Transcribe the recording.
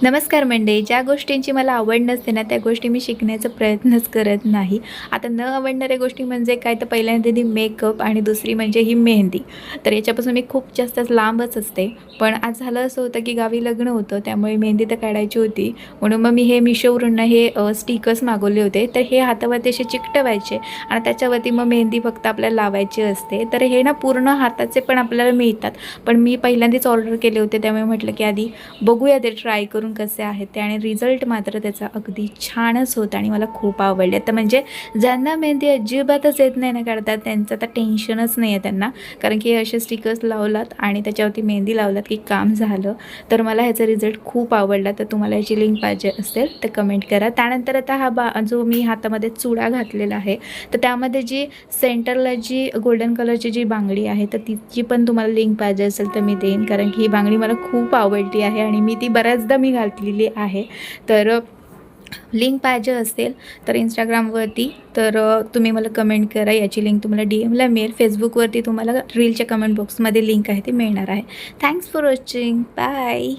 नमस्कार मंडळी. ज्या गोष्टींची मला आवड नसते ना, त्या गोष्टी मी शिकण्याचा प्रयत्नच करत नाही. आता न आवडणाऱ्या गोष्टी म्हणजे काय, तर पहिल्यांदा ती मेकअप आणि दुसरी म्हणजे ही मेहंदी. तर याच्यापासून मी खूप जास्त लांबच असते. पण आज झालं असं होतं की गावी लग्न होतं, त्यामुळे मेहंदी तर काढायची होती. म्हणून मग मी हे मिशोवरून ना हे स्टिकर्स मागवले होते. तर हे हातावरती असे चिकटवायचे आणि त्याच्यावरती मग मेहंदी फक्त आपल्याला लावायची असते. तर हे ना पूर्ण हाताचे पण आपल्याला मिळतात. पण मी पहिल्यांदाच ऑर्डर केले होते, त्यामुळे म्हटलं की आधी बघूया ते ट्राय करून कसे आहेत ते. आणि रिझल्ट मात्र त्याचा अगदी छानच होता आणि मला खूप आवडले. तर म्हणजे ज्यांना मेहंदी अजिबातच येत नाही ना काढतात, त्यांचं तर टेन्शनच नाही आहे त्यांना. कारण की असे स्टिकर्स लावलात आणि त्याच्यावरती मेहंदी लावलात की काम झालं. तर मला ह्याचा रिझल्ट खूप आवडला. तर तुम्हाला याची लिंक पाहिजे असेल तर कमेंट करा. त्यानंतर आता जो मी हातामध्ये चुडा घातलेला आहे, तर त्यामध्ये जी सेंटरला जी गोल्डन कलरची जी बांगडी आहे, तर तिची पण तुम्हाला लिंक पाहिजे असेल तर मी देईन. कारण की ही बांगडी मला खूप आवडली आहे आणि मी ती बऱ्याचदा घातलेली आहे. तर लिंक पाहिजे असेल तर इंस्टाग्रामवरती तर तुम्ही मला कमेंट करा. याची लिंक तुम्हाला DMला मिळेल. फेसबुकवरती तुम्हाला रीलच्या कमेंट बॉक्समध्ये लिंक आहे ती मिळणार आहे. Thanks for watching. बाय.